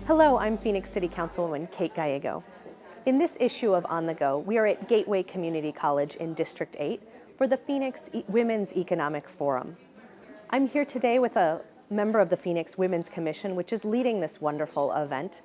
Hello, I'm Phoenix City Councilwoman Kate Gallego. In this issue of On the Go, we are at Gateway Community College in District 8 for the Phoenix Women's Economic Forum. I'm here today with a member of the Phoenix Women's Commission, which is leading this wonderful event,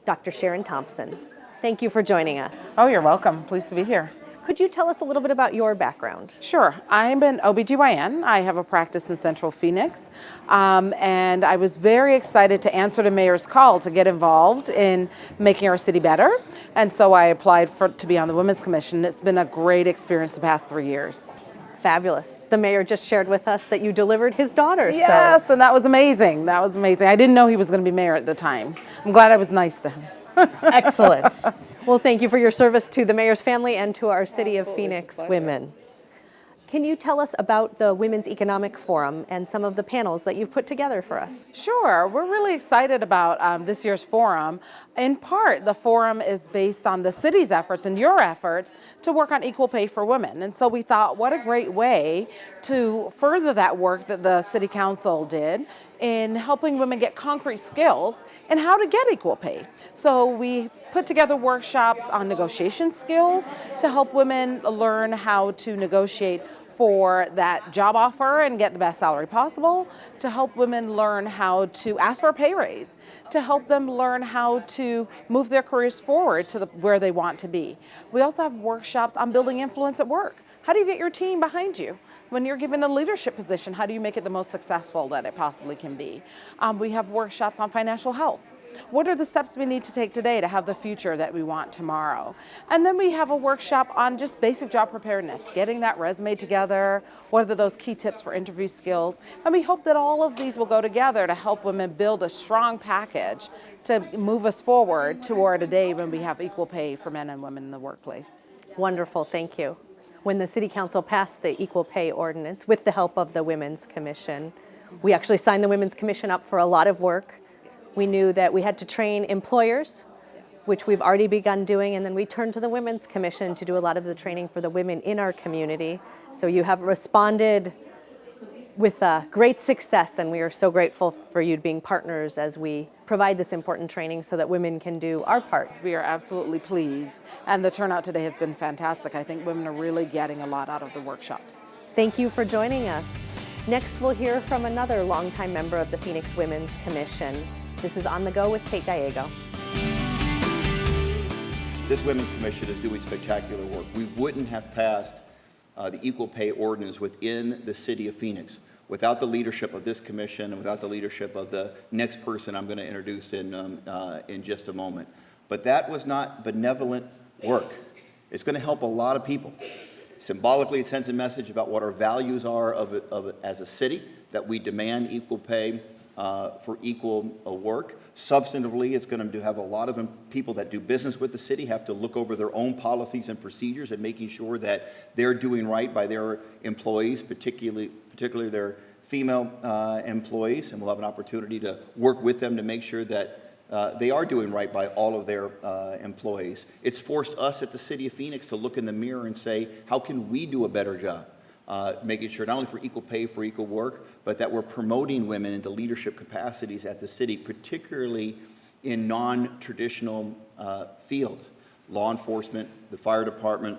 Dr. Sharon Thompson. Thank you for joining us. Oh, you're welcome. Pleased to be here. Could you tell us a little bit about your background? Sure. I'm an OBGYN. I have a practice in Central Phoenix, and I was very excited to answer the mayor's call to get involved in making our city better, and so I applied to be on the Women's Commission. It's been a great experience the past 3 years. Fabulous. The mayor just shared with us that you delivered his daughter. Yes, and that was amazing. That was amazing. I didn't know he was going to be mayor at the time. I'm glad I was nice to him. Excellent. Well, thank you for your service to the mayor's family and to our City of Phoenix women. Can you tell us about the Women's Economic Forum and some of the panels that you've put together for us? Sure. We're really excited about this year's forum. In part, the forum is based on the city's efforts and your efforts to work on equal pay for women. And so we thought, what a great way to further that work that the City Council did in helping women get concrete skills and how to get equal pay. So we put together workshops on negotiation skills to help women learn how to negotiate for that job offer and get the best salary possible, to help women learn how to ask for a pay raise, to help them learn how to move their careers forward to where they want to be. We also have workshops on building influence at work. How do you get your team behind you? When you're given a leadership position, how do you make it the most successful that it possibly can be? We have workshops on financial health. What are the steps we need to take today to have the future that we want tomorrow? And then we have a workshop on just basic job preparedness, getting that resume together, what are those key tips for interview skills? And we hope that all of these will go together to help women build a strong package to move us forward toward a day when we have equal pay for men and women in the workplace. Wonderful, thank you. When the City Council passed the Equal Pay Ordinance with the help of the Women's Commission, we actually signed the Women's Commission up for a lot of work. We knew that we had to train employers, which we've already begun doing, and then we turned to the Women's Commission to do a lot of the training for the women in our community. So you have responded with great success, and we are so grateful for you being partners as we provide this important training so that women can do our part. We are absolutely pleased, and the turnout today has been fantastic. I think women are really getting a lot out of the workshops. Thank you for joining us. Next, we'll hear from another longtime member of the Phoenix Women's Commission. This is On the Go with Kate Gallego. This Women's Commission is doing spectacular work. We wouldn't have passed the Equal Pay Ordinance within the City of Phoenix without the leadership of this commission and without the leadership of the next person I'm going to introduce in just a moment. But that was not benevolent work. It's going to help a lot of people. Symbolically, it sends a message about what our values are as a city, that we demand equal pay for equal work. Substantively, it's going to have a lot of people that do business with the city have to look over their own policies and procedures and making sure that they're doing right by their employees, particularly their female employees, and we'll have an opportunity to work with them to make sure that they are doing right by all of their employees. It's forced us at the City of Phoenix to look in the mirror and say, how can we do a better job? Making sure not only for equal pay for equal work, but that we're promoting women into leadership capacities at the city, particularly in non-traditional fields, law enforcement, the fire department,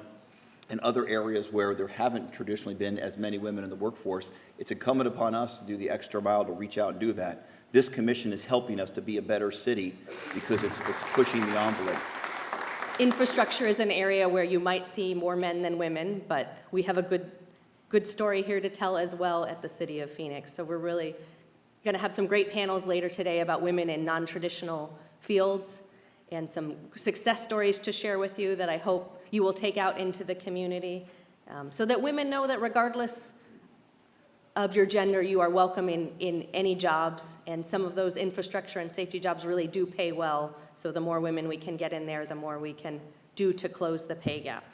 and other areas where there haven't traditionally been as many women in the workforce. It's incumbent upon us to do the extra mile to reach out and do that. This commission is helping us to be a better city because it's pushing the envelope. Infrastructure is an area where you might see more men than women, but we have a good story here to tell as well at the City of Phoenix. So we're really going to have some great panels later today about women in non-traditional fields and some success stories to share with you that I hope you will take out into the community so that women know that regardless of your gender, you are welcome in any jobs, and some of those infrastructure and safety jobs really do pay well. So the more women we can get in there, the more we can do to close the pay gap.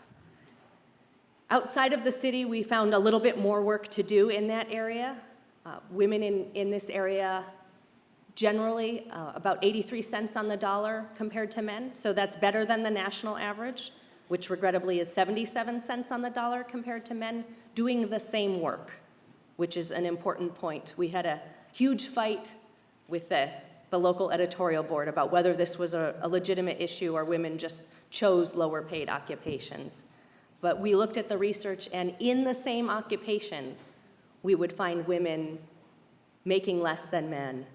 Outside of the city, we found a little bit more work to do in that area. Women in this area generally about 83 cents on the dollar compared to men, so that's better than the national average, which regrettably is 77 cents on the dollar compared to men doing the same work, which is an important point. We had a huge fight with the the local editorial board about whether this was a legitimate issue or women just chose lower paid occupations. But we looked at the research, and in the same occupation, we would find women making less than men.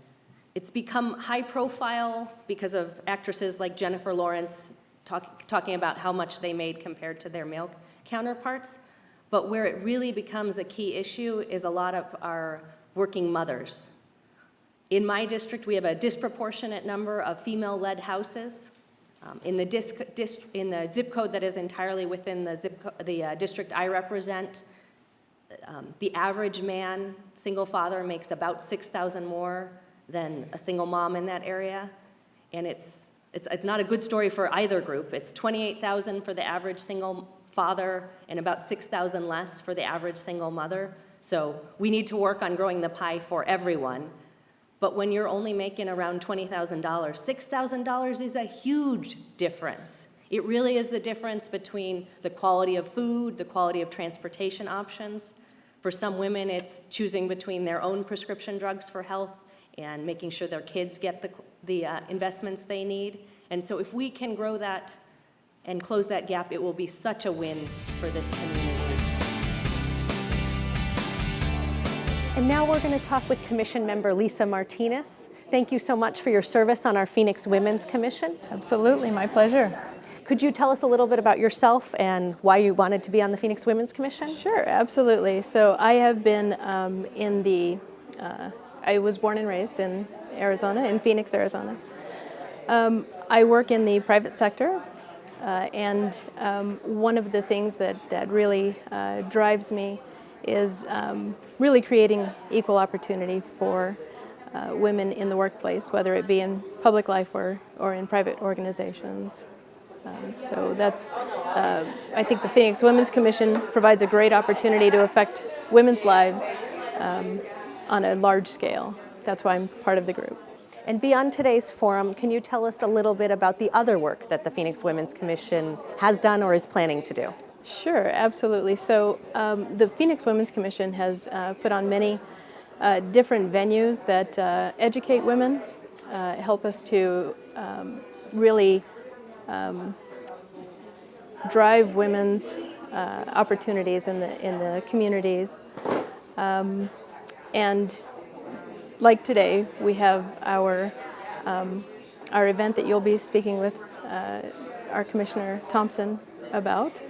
It's become high profile because of actresses like Jennifer Lawrence talking about how much they made compared to their male counterparts. But where it really becomes a key issue is a lot of our working mothers. In my district, we have a disproportionate number of female-led houses. In the zip code that is entirely within the district I represent, the average man, single father, makes about $6,000 more than a single mom in that area. And it's not a good story for either group. It's $28,000 for the average single father and about $6,000 less for the average single mother. So we need to work on growing the pie for everyone. But when you're only making around $20,000, $6,000 is a huge difference. It really is the difference between the quality of food, the quality of transportation options. For some women, it's choosing between their own prescription drugs for health and making sure their kids get the investments they need. And so if we can grow that and close that gap, it will be such a win for this community. And now we're going to talk with Commission Member Lisa Martinez. Thank you so much for your service on our Phoenix Women's Commission. Absolutely, my pleasure. Could you tell us a little bit about yourself and why you wanted to be on the Phoenix Women's Commission? Sure, absolutely. So I have been I was born and raised in Arizona, in Phoenix, Arizona. I work in the private sector, and one of the things that really drives me is really creating equal opportunity for women in the workplace, whether it be in public life or in private organizations. So that's, I think the Phoenix Women's Commission provides a great opportunity to affect women's lives on a large scale. That's why I'm part of the group. And beyond today's forum, can you tell us a little bit about the other work that the Phoenix Women's Commission has done or is planning to do? Sure, absolutely. So the Phoenix Women's Commission has put on many different venues that educate women, help us to really drive women's opportunities in the communities. And like today, we have our event that you'll be speaking with our Commissioner Thompson about.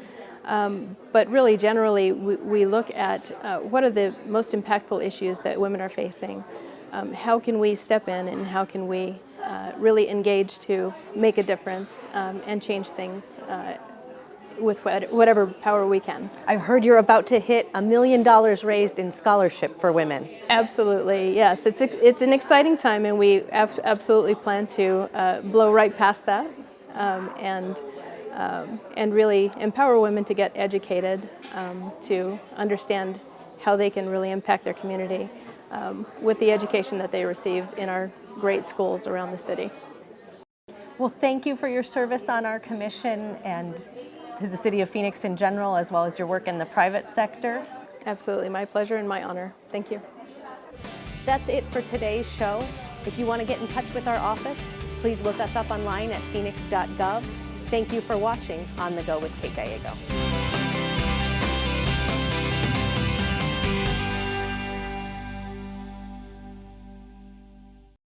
But really, generally, we look at what are the most impactful issues that women are facing. How can we step in and how can we really engage to make a difference and change things with whatever power we can. I've heard you're about to hit $1 million raised in scholarship for women. Absolutely, yes. It's an exciting time, and we absolutely plan to blow right past that and really empower women to get educated, to understand how they can really impact their community with the education that they receive in our great schools around the city. Well, thank you for your service on our commission and to the city of Phoenix in general, as well as your work in the private sector. Absolutely, my pleasure and my honor. Thank you. That's it for today's show. If you want to get in touch with our office, please look us up online at phoenix.gov. Thank you for watching On the Go with Kate Gallego.